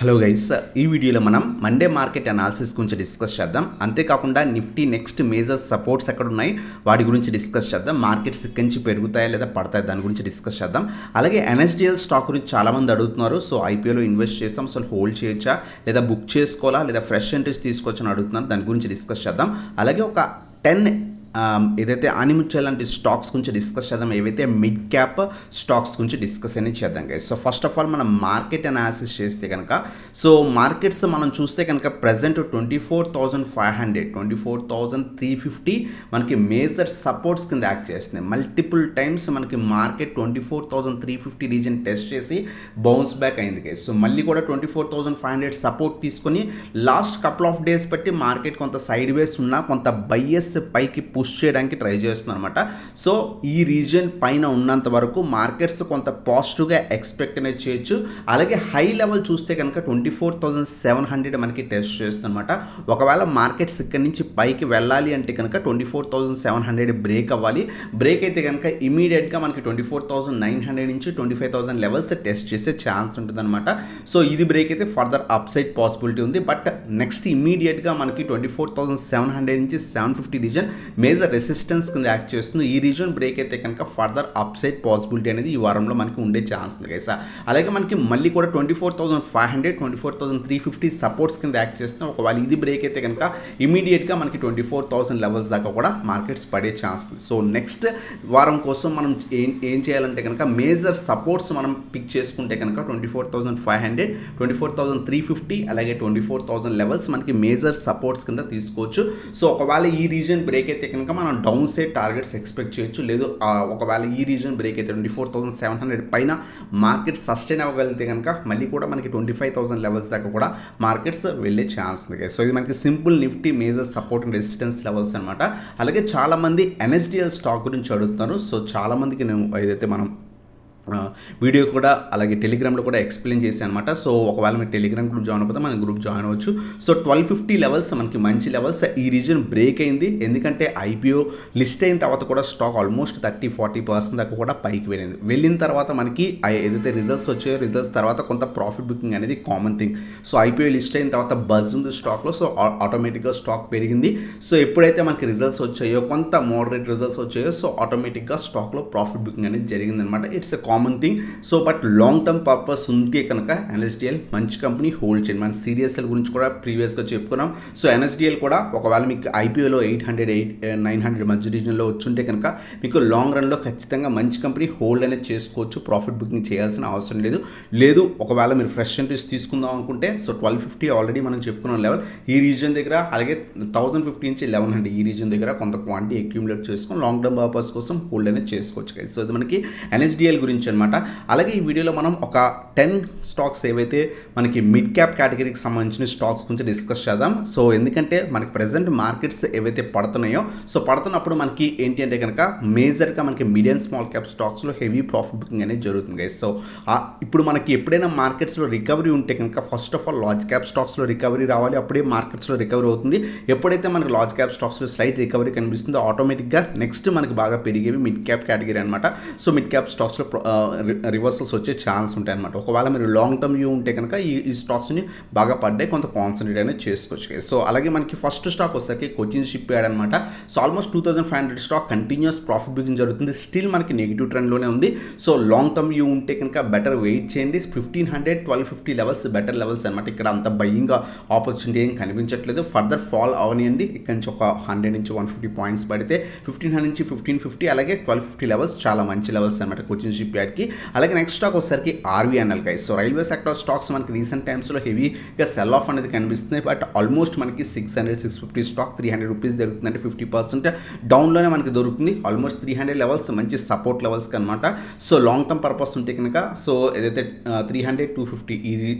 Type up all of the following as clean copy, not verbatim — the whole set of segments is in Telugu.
హలో గైస్, ఈ వీడియోలో మనం మండే మార్కెట్ అనాలిసిస్ గురించి డిస్కస్ చేద్దాం. అంతేకాకుండా నిఫ్టీ నెక్స్ట్ మేజర్ సపోర్ట్స్ ఎక్కడ ఉన్నాయి వాటి గురించి డిస్కస్ చేద్దాం. మార్కెట్స్ ఇక్కడి నుంచి పెరుగుతాయా లేదా పడతాయా దాని గురించి డిస్కస్ చేద్దాం. అలాగే ఎన్ఎస్డిఎల్ స్టాక్ గురించి చాలామంది అడుగుతున్నారు. సో ఐపీఓలో ఇన్వెస్ట్ చేస్తాం, అసలు హోల్డ్ చేయొచ్చా లేదా బుక్ చేసుకోవాలా లేదా ఫ్రెష్ ఎంట్రీస్ తీసుకోవచ్చని అడుగుతున్నారు. దాని గురించి డిస్కస్ చేద్దాం. అలాగే ఒక 10 ఏదైతే ఆనిముత్యాల లాంటి స్టాక్స్ గురించి డిస్కస్ చేద్దాం, ఏవైతే మిడ్ క్యాప్ స్టాక్స్ గురించి డిస్కస్ అనేది చేద్దాం guys. So first of all మనం మార్కెట్ అనాలిసిస్ చేస్తే కనుక సో మార్కెట్స్ మనం చూస్తే కనుక ప్రజెంట్ 24,500 24,350 మనకి మేజర్ సపోర్ట్స్ కింద యాక్ట్ చేస్తుంది. మల్టిపుల్ టైమ్స్ మనకి మార్కెట్ 24,350 రీజన్ టెస్ట్ చేసి బౌన్స్ బ్యాక్ అయింది గైస్. సో మళ్ళీ కూడా 24,500 సపోర్ట్ తీసుకొని లాస్ట్ కపుల్ ఆఫ్ డేస్ బట్టి మార్కెట్ కొంత సైడ్ వేస్ ఉన్నా కొంత బయ్యస్ పైకి పుష్ చేయడానికి ట్రై చేస్తుంది అనమాట. సో ఈ రీజన్ పైన ఉన్నంత వరకు మార్కెట్స్ కొంత పాజిటివ్గా ఎక్స్పెక్ట్ అనేది చేయొచ్చు. అలాగే హై లెవెల్ చూస్తే కనుక 24,700 మనకి టెస్ట్ చేస్తుంది అనమాట. ఒకవేళ మార్కెట్స్ ఇక్కడి నుంచి పైకి వెళ్ళాలి అంటే కనుక 24,700 బ్రేక్ అవ్వాలి. బ్రేక్ అయితే కనుక ఇమీడియట్గా మనకి 24,900 నుంచి 25,000 లెవెల్స్ టెస్ట్ చేసే ఛాన్స్ ఉంటుంది అనమాట. సో ఇది బ్రేక్ అయితే ఫర్దర్ అప్ సైడ్ పాసిబిలిటీ ఉంది. బట్ నెక్స్ట్ ఇమీడియట్గా మనకి 24,700 నుంచి 750 రీజన్ మేజర్ రెసిస్టెన్స్ కింద యాక్ట్ చేస్తుంది. ఈ రీజన్ బ్రేక్ అయితే కనుక ఫర్దర్ అప్ సైడ్ పాసిబిలిటీ అనేది ఈ వారంలో మనకి ఉండే ఛాన్స్ ఉంది గైస్. అలాగే మనకి మళ్ళీ కూడా 24,500 24,350 సపోర్ట్స్ కింద యాక్ట్ చేస్తుంది. ఒకవేళ ఇది బ్రేక్ అయితే కనుక ఇమీడియట్గా మనకి 24,000 లెవెల్స్ దాకా కూడా మార్కెట్స్ పడే ఛాన్స్ ఉంది. సో నెక్స్ట్ వారం కోసం మనం ఏం చేయాలంటే కనుక మేజర్ సపోర్ట్స్ మనం పిక్ చేసుకుంటే కనుక 24,500 24,350 అలాగే 24,000 లెవెల్స్ మనకి మేజర్ సపోర్ట్స్ కింద తీసుకోవచ్చు. సో ఒకవేళ ఈ రీజన్ బ్రేక్ అయితే కనుక మనం డౌన్ సైడ్ టార్గెట్స్ ఎక్స్పెక్ట్ చేయొచ్చు. లేదు ఒకవేళ ఈ రీజన్ బ్రేక్ అయితే 24,700 పైన మార్కెట్ సస్టైన్ అవ్వగలిగితే కనుక మళ్ళీ కూడా మనకి 25,000 లెవెల్స్ దాకా కూడా మార్కెట్స్ వెళ్ళే ఛాన్స్ ఉంది. సో ఇది మనకి simple Nifty major support and resistance levels అనమాట. అలాగే చాలామంది ఎన్ఎస్డిఎల్ స్టాక్ గురించి అడుగుతున్నారు. సో చాలామందికి నేను ఏదైతే మనం వీడియో కూడా అలాగే టెలిగ్రామ్లో కూడా ఎక్స్ప్లెయిన్ చేశాను అనమాట. సో ఒకవేళ మీరు టెలిగ్రామ్ గ్రూప్ జాయిన్ అయిపోతే మన గ్రూప్ జాయిన్ అవ్వచ్చు. సో 1250 లెవెల్స్ మనకి మంచి లెవెల్స్. ఈ రీజన్ బ్రేక్ అయింది ఎందుకంటే ఐపీఓ లిస్ట్ అయిన తర్వాత కూడా స్టాక్ ఆల్మోస్ట్ 30-40% దాకా కూడా పైకి వెళ్ళిన తర్వాత మనకి ఏదైతే రిజల్ట్స్ వచ్చాయో రిజల్ట్స్ తర్వాత కొంత ప్రాఫిట్ బుకింగ్ అనేది common thing. So IPO list అయిన తర్వాత బజ్ ఉంది స్టాక్లో. సో ఆటోమేటిక్గా స్టాక్ పెరిగింది. సో ఎప్పుడైతే మనకి రిజల్ట్స్ వచ్చాయో కొంత మోడరేట్ రిజల్ట్స్ వచ్చాయో సో ఆటోమేటిక్గా స్టాక్లో ప్రాఫిట్ బుకింగ్ అనేది జరిగిందనమాట. It's a common thing. So but long term purpose ఉంటే కనుక ఎన్ఎస్డిఎల్ మంచి కంపెనీ హోల్డ్ చేయండి. మన సిడిఎస్ఎల్ గురించి కూడా ప్రీవియస్గా చెప్పుకున్నాం. సో ఎన్ఎస్డిఎల్ కూడా ఒకవేళ మీకు ఐపీఓలో 800-900 మధ్య రీజన్లో వచ్చుంటే కనుక మీకు లాంగ్ రన్లో ఖచ్చితంగా మంచి కంపెనీ హోల్డ్ అనేది చేసుకోవచ్చు. ప్రాఫిట్ బుకింగ్ చేయాల్సిన అవసరం లేదు. ఒకవేళ మీరు ఫ్రెష్ ఎంట్రీస్ తీసుకుందాం అనుకుంటే సో 1250 ఆల్రెడీ మనం చెప్పుకున్న లెవెల్ ఈ రీజన్ దగ్గర, అలాగే 1050 నుంచి 1100 ఈ రీజన్ దగ్గర కొంత క్వాంటిటీ అక్యూములేట్ చేసుకొని లాంగ్ టర్మ్ పర్పస్ కోసం హోల్డ్ అనేది చేసుకోవచ్చు. సో ఇది మనకి ఎన్ఎస్డిఎల్ గురించి అనమాట. అలాగే ఈ వీడియోలో మనం ఒక 10 స్టాక్స్ ఏవైతే మనకి మిడ్ క్యాప్ కేటగిరీకి సంబంధించిన స్టాక్స్ గురించి డిస్కస్ చేద్దాం. సో ఎందుకంటే మనకి ప్రజెంట్ మార్కెట్స్ ఏవైతే పడుతున్నాయో సో పడుతున్నప్పుడు మనకి ఏంటి అంటే కనుక మేజర్గా మనకి మీడియం స్మాల్ క్యాప్ స్టాక్స్లో హెవీ ప్రాఫిట్ బుకింగ్ అనేది జరుగుతుంది. సో ఇప్పుడు మనకి ఎప్పుడైనా మార్కెట్స్లో రికవరీ ఉంటే కనుక first of all large cap స్టాక్స్లో రికవరీ రావాలి, అప్పుడే మార్కెట్స్లో రికవరీ అవుతుంది. ఎప్పుడైతే మనకి లార్జ్ క్యాప్ స్టాక్స్లో స్లైట్ రికవరీ కనిపిస్తుందో ఆటోమేటిక్గా నెక్స్ట్ మనకి బాగా పెరిగేవి మిడ్ క్యాప్ కేటగిరీ అనమాట. సో మిడ్ క్యాప్ స్టాక్స్లో రివర్సల్స్ వచ్చే ఛాన్స్ ఉంటాయి అనమాట. ఒకవేళ మీరు లాంగ్ టర్మ్ వ్యూ ఉంటే కనుక ఈ స్టాక్స్ని బాగా పడ్డాయి, కొంత కాన్సన్ట్రేట్ అనేది చేసుకోవచ్చు. సో అలాగే మనకి ఫస్ట్ స్టాక్ వచ్చేసరికి కొచ్చిన్ షిప్ యార్డ్ అనమాట. So almost 2,500 stock continuous profit booking జరుగుతుంది. స్టిల్ మనకి నెగిటివ్ ట్రెండ్లోనే ఉంది. సో లాంగ్ టర్మ్ వ్యూ ఉంటే కనుక బెటర్ వెయిట్ చేయండి. 1,500-1,250 లెవెల్స్ బెటర్ లెవెల్స్ అనమాట. ఇక్కడ అంత బయ్యింగ్ ఆపర్చునిటీ ఏం కనిపించట్లేదు. ఫర్దర్ ఫాల్ అవనియండి. ఇక్కడ నుంచి ఒక 100 నుంచి 150 పాయింట్స్ పడితే 1,500 నుంచి 1,550 అలాగే 1,250 లెవెల్స్ చాలా మంచి లెవెల్స్ అనమాట కొచ్చిన్ షిప్ యార్డ్కి. అలాగే నెక్స్ట్ స్టాక్ వచ్చేసరికి RVNL guys. So railway sector stocks మనకి రీసెంట్ టైమ్స్లో హెవీగా సెల్ ఆఫ్ అనేది కనిపిస్తుంది. బట్ ఆల్మోస్ట్ మనకి 600-650 స్టాక్ 300 రూపీస్ దొరుకుతుంది. అంటే 50% డౌన్లోనే మనకి దొరుకుతుంది. ఆల్మోస్ట్ 300 లెవెల్స్ మంచి సపోర్ట్ లెవెల్స్ అనమాట. సో లాంగ్ టర్మ్ పర్పస్ ఉంటే కనుక సో ఏదైతే 300-250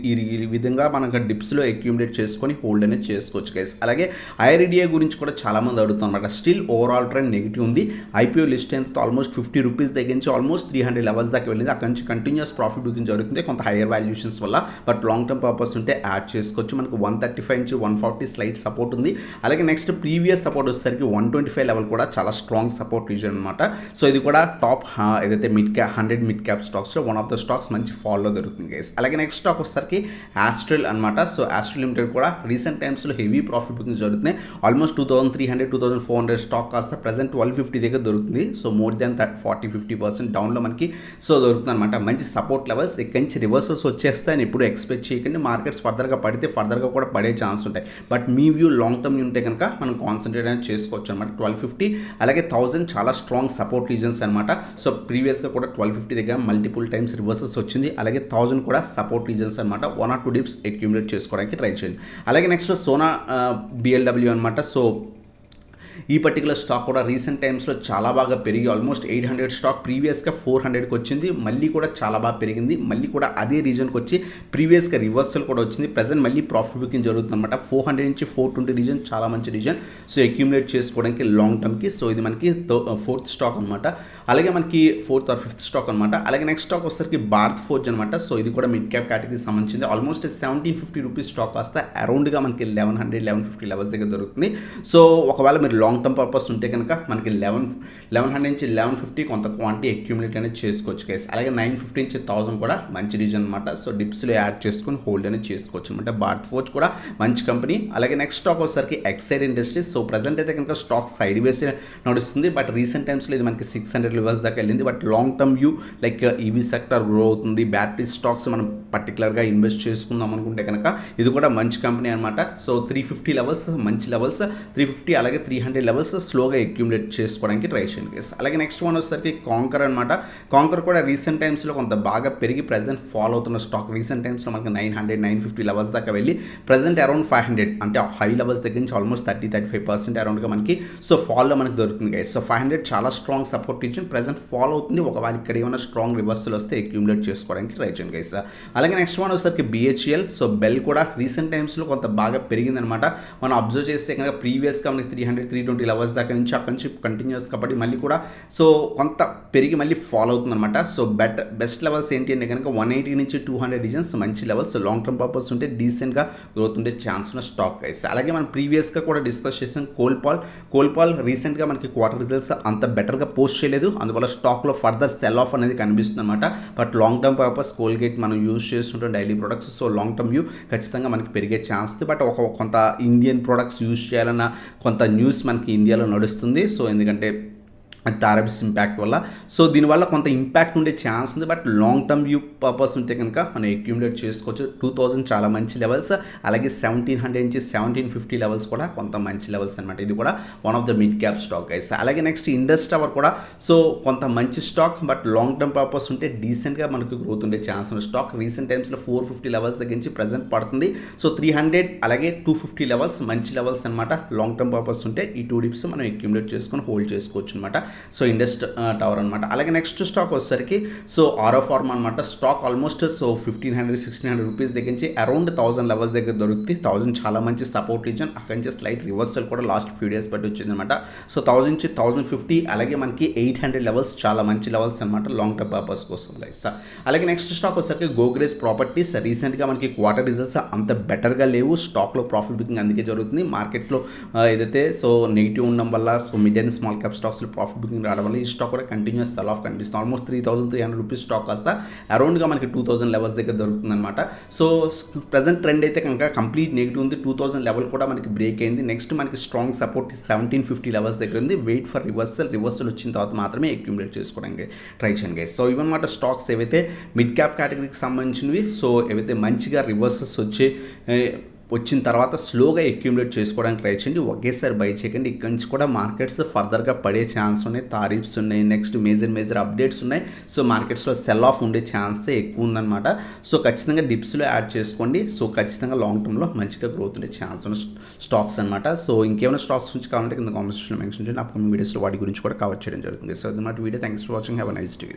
ఈ విధంగా మనకు డిప్స్లో అక్యూములేట్ చేసుకొని హోల్డ్ అనేది చేసుకోవచ్చు గైస్. అలాగే ఐఆర్డిఏ గురించి కూడా చాలామంది అడుగుతారు అనమాట. స్టిల్ ఓవరాల్ ట్రెండ్ నెగిటివ్ ఉంది. ఐపీఓ లిస్ట్ ఎంత ఆల్మోస్ట్ 50 రూపీస్ దగ్గర నుంచి ఆల్మోస్ట్ 300 లెవెల్స్ దాకా వెళ్ళింది. అక్కడ నుంచి కంటిన్యూస్ ప్రాఫిట్ బుకింగ్ జరుగుతుంది కొంత హైయర్ వాల్యుయేషన్స్ వల్ల. బట్ లాంగ్ టర్మ్ పర్పస్ ఉంటే యాడ్ చేసుకోవచ్చు. మనకు 135 నుంచి 140 స్లైట్ సపోర్ట్ ఉంది. అలాగే నెక్స్ట్ ప్రీవియస్ సపోర్ట్ వచ్చేసరికి 125 లెవెల్ కూడా చాలా స్ట్రాంగ్ సపోర్ట్ రీజన్ అనమాట. సో ఇది కూడా టాప్ ఏదైతే 100 మిడ్ క్యాప్ స్టాక్స్లో వన్ ఆఫ్ ద స్టాక్స్ మంచి ఫాల్లో దొరుకుతుంది గైస్. అలాగే నెక్స్ట్ స్టాక్ వచ్చేసరికి ఆస్ట్రల్ అనమాట. సో ఆస్ట్రల్ లిమిటెడ్ కూడా రీసెంట్ టైమ్స్లో హెవీ ప్రాఫిట్ బుకింగ్ జరుగుతున్నాయి. ఆల్మోస్ట్ 2300 2400 స్టాక్ కాస్త ప్రజెంట్ 1250 దగ్గర దొరుకుతుంది. సో మోర్ దాన్ 40-50% డౌన్లో మనకి సో దొరుకుతుంది అనమాట. మంచి సపోర్ట్ లెవెల్స్ ఇక్కడి నుంచి రివర్సల్స్ వచ్చేస్తాయని ఎప్పుడు ఎక్స్పెక్ట్ చేయకండి. మార్కెట్స్ ఫర్దర్గా పడితే ఫర్దర్గా కూడా పడే ఛాన్స్ ఉంటాయి. But me view long term ఉంటే కనుక మనం కాన్సన్ట్రేట్ అనేది చేసుకోవచ్చు అనమాట. 1250 అలాగే 1000 చాలా స్ట్రాంగ్ సపోర్ట్ రీజన్స్ అనమాట. సో ప్రీవియస్గా కూడా 1250 దగ్గర మల్టిపుల్ టైమ్స్ రివర్సల్స్ వచ్చింది. అలాగే 1000 కూడా సపోర్ట్ రీజన్స్ అనమాట. 1 or 2 డిప్స్ అక్యూములేట్ చేసుకోవడానికి ట్రై చేయండి. అలాగే నెక్స్ట్ సోనా BLW అనమాట. సో ఈ పర్టికులర్ స్టాక్ కూడా రీసెంట్ టైమ్స్లో చాలా బాగా పెరిగి ఆల్మోస్ట్ 800 స్టాక్ ప్రీవియస్గా 400కి వచ్చింది. మళ్ళీ కూడా చాలా బాగా పెరిగింది. మళ్ళీ కూడా అదే రీజన్కి వచ్చి ప్రీవియస్గా రివర్సల్ కూడా వచ్చింది. ప్రజెంట్ మళ్ళీ ప్రాఫిట్ బుకింగ్ జరుగుతుంది అనమాట. 400 నుంచి 420 రీజన్ చాలా మంచి రీజన్. సో అక్యూములేట్ చేసుకోవడానికి లాంగ్ టర్మ్కి. సో ఇది మనకి 4th స్టాక్ అనమాట. అలాగే మనకి 4th or 5th స్టాక్ అనమాట. అలాగే నెక్స్ట్ స్టాక్ వచ్చేసరికి భారత్ ఫోర్జ్ అనమాట. సో ఇది కూడా మిడ్ క్యాప్ కేటగిరీకి సంబంధించింది. ఆల్మోస్ట్ 1750 రూపీస్ స్టాక్ కాస్త అరౌండ్గా మనకి 1100-1150 లెవెల్స్ దగ్గర దొరుకుతుంది. సో ఒకవేళ మీరు లాంగ్ టర్మ్ పర్పస్ ఉంటే కనుక మనకి 1100 నుంచి 1150 కొంత క్వాంటిటీ అక్యూములేట్ అనేది చేసుకోవచ్చు గైస్. అలాగే 950 నుంచి 1000 కూడా మంచి రీజన్ అనమాట. సో డిప్స్లో యాడ్ చేసుకొని హోల్డ్ అనేది చేసుకోవచ్చు అనమాట. భారత్ ఫోర్జ్ కూడా మంచి కంపెనీ. అలాగే నెక్స్ట్ స్టాక్ వచ్చేసరికి ఎక్సైడ్ ఇండస్ట్రీస్. సో ప్రజెంట్ అయితే కనుక స్టాక్ సైడ్ వేస్ నడుస్తుంది. బట్ రీసెంట్ టైమ్స్లో ఇది మనకి 600 లెవెల్స్ దాకా వెళ్ళింది. But long term view like EV sector grow అవుతుంది. బ్యాటరీ స్టాక్స్ మనం పర్టికులర్గా ఇన్వెస్ట్ చేసుకుందాం అనుకుంటే కనుక ఇది కూడా మంచి కంపెనీ అనమాట. సో 350 లెవెల్స్ మంచి లెవెల్స్, 350 అలాగే 300 లెవెల్స్ స్లోగా అక్యూములేట్ చేసుకోవడానికి ట్రై చేయండి గైస్. అలాగే నెక్స్ట్ వన్ వచ్చేసరికి కాంకర్ అనమాట. కాంకర్ కూడా రీసెంట్ టైమ్స్లో కొంత బాగా పెరిగి ప్రజెంట్ ఫాలో అవుతున్న స్టాక్. రీసెంట్ టైమ్స్లో మనకి 900-950 లెవెల్స్ దాకా వెళ్ళి ప్రజెంట్ అరౌండ్ 500 అంటే హై లెవెల్స్ దగ్గర నుంచి ఆల్మోస్ట్ 30-35% అరౌండ్గా మనకి సో ఫాల్లో మనకి దొరుకుతుంది గైస్. సో 500 చాలా strong support reason. Present follow అవుతుంది. ఒకవేళ ఇక్కడ ఏమైనా స్ట్రాంగ్ రివర్సల్ వస్తే అక్యూములేట్ చేసుకోవడానికి ట్రై చేయండి గైస్. అలాగే నెక్స్ట్ వన్ వచ్చేసరికి BHEL. సో బెల్ కూడా రీసెంట్ టైమ్స్లో కొంత బాగా పెరిగిందనమాట. మనం అబ్జర్వ్ చేస్తే కనుక ప్రీవియస్గా మనకి 300-320 లెవెల్స్ దాకా నుంచి అక్కడి నుంచి కంటిన్యూస్ కాబట్టి మళ్ళీ కూడా సో కొంత పెరిగి మళ్ళీ ఫాలో అవుతుంది అనమాట. సో బెస్ట్ లెవెల్స్ ఏంటి అంటే కనుక 180 నుంచి 200 రీజన్స్ మంచి లెవెల్స్. లాంగ్ టర్మ్ పర్పస్ ఉంటే డీసెంట్గా గ్రోత్ ఉండే ఛాన్స్ ఉన్న స్టాక్ గైస్. అలాగే మనం ప్రీవియస్గా కూడా డిస్కస్ చేసాం కోల్పాల్ రీసెంట్గా మనకి క్వార్టర్ రిజల్ట్స్ అంత బెటర్గా పోస్ట్ చేయలేదు. అందువల్ల స్టాక్లో ఫర్దర్ సెల్ ఆఫ్ అనేది కనిపిస్తుంది అనమాట. But long term purpose Colgate మనం యూజ్ చేస్తుంటాం daily products. So long term view ఖచ్చితంగా మనకి పెరిగే ఛాన్స్ ఉంది. బట్ కొంత ఇండియన్ ప్రొడక్ట్స్ యూజ్ చేయాలన్న కొంత న్యూస్ మనకి ఇండియాలో నడుస్తుంది. సో ఎందుకంటే టారిఫ్స్ ఇంపాక్ట్ వల్ల. సో దీనివల్ల కొంత ఇంపాక్ట్ ఉండే ఛాన్స్ ఉంది. But long term view purpose ఉంటే కనుక మనం అక్యూములేట్ చేసుకోవచ్చు. 2000 చాలా మంచి లెవెల్స్. అలాగే 1700 నుంచి 1750 లెవెల్స్ కూడా కొంత మంచి లెవెల్స్ అనమాట. ఇది కూడా one of the mid cap stock guys. అలాగే నెక్స్ట్ ఇండస్ టవర్ కూడా సో కొంత మంచి stock. But long term purpose ఉంటే డీసెంట్గా మనకు గ్రోత్ ఉండే ఛాన్స్ ఉన్న స్టాక్. రీసెంట్ టైమ్స్లో 450 లెవెల్స్ దగ్గర నుంచి ప్రజెంట్ పడుతుంది. సో 300 అలాగే 250 లెవెల్స్ మంచి లెవెల్స్ అనమాట. లాంగ్ టర్మ్ పర్పస్ ఉంటే ఈ 2 డిప్స్ మనం అక్యూములేట్ చేసుకొని హోల్డ్ చేసుకోవచ్చు అనమాట. సో ఇండస్ టవర్ అనమాట. అలాగే నెక్స్ట్ స్టాక్ వచ్చేసరికి సో ఆరో ఫార్మా అనమాట. స్టాక్ ఆల్మోస్ట్ సో 1500-1600 రూపీస్ దగ్గర నుంచి అరౌండ్ 1000 లెవెల్స్ దగ్గర దొరుకుతుంది. 1000 చాలా మంచి సపోర్ట్ రీజన్. అక్కడి నుంచి స్లైట్ రివర్సల్ కూడా లాస్ట్ ఫ్యూ డేస్ బట్టి వచ్చింది అనమాట. సో 1000 నుంచి 1050 అలాగే మనకి 800 లెవెల్స్ చాలా మంచి లెవెల్స్ అనమాట లాంగ్ టర్మ్ పర్పస్ కోసం గైస్. అలాగే నెక్స్ట్ స్టాక్ వచ్చేసరికి గోగ్రేజ్ ప్రాపర్టీస్. రీసెంట్గా మనకి క్వార్టర్ రిజల్ట్స్ అంత బెటర్గా లేవు. స్టాక్లో ప్రాఫిట్ బుకింగ్ అందుకే జరుగుతుంది. మార్కెట్లో ఏదైతే సో నెగిటివ్ ఉండడం వల్ల so mid and small cap స్టాక్స్లో ప్రాఫిట్ బుకింగ్ రావడం వల్ల ఈ స్టాక్ కూడా కంటిన్యూస్ సెల్ ఆఫ్ కనిపిస్తుంది. ఆల్మోస్ట్ 3300 రూపీస్ స్టాక్ కాస్త అరౌండ్గా మనకి 2000 లెవెల్స్ దగ్గర దొరుకుతుంది అనమాట. సో ప్రజెంట్ ట్రెండ్ అయితే కనుక కంప్లీట్ నెగిటివ్ ఉంది. 2000 లెవెల్ కూడా మనకి బ్రేక్ అయింది. నెక్స్ట్ మనకి స్ట్రాంగ్ సపోర్ట్ 1750 లెవెల్స్ దగ్గర ఉంది. వెయిట్ ఫర్ రివర్సల్ వచ్చిన తర్వాత మాత్రమే అక్యూములేట్ చేసుకోవడానికి ట్రై చేయండి గైస్. సో ఇవన్నమాట స్టాక్స్ ఏవైతే మిడ్ క్యాప్ కేటగిరీకి సంబంధించినవి. సో ఏవైతే మంచిగా రివర్సల్స్ వచ్చిన తర్వాత స్లోగా అక్యూములేట్ చేసుకోవడానికి ట్రై చేయండి. ఒకేసారి బై చేయకండి. ఇక్కడి నుంచి కూడా మార్కెట్స్ ఫర్దర్గా పడే ఛాన్స్ ఉన్నాయి. తారీఫ్స్ ఉన్నాయి. నెక్స్ట్ మేజర్ అప్డేట్స్ ఉన్నాయి. సో మార్కెట్స్లో సెల్ ఆఫ్ ఉండే ఛాన్సే ఎక్కువ ఉందన్నమాట. సో ఖచ్చితంగా డిప్స్లో యాడ్ చేసుకోండి. సో ఖచ్చితంగా లాంగ్ టర్మ్లో మంచిగా గ్రోత్ ఉండే ఛాన్స్ ఉన్న స్టాక్స్ అనమాట. సో ఇంకేమైనా స్టాక్స్ గురించి కావాలంటే కింద కామెంట్ సెక్షన్లో మెన్షన్ చేయండి. అప్కమింగ్ వీడియోస్లో వాటి గురించి కూడా కవర్ చేయడం జరుగుతుంది. సో అదనమాట video. Thanks for watching. Have a nice day.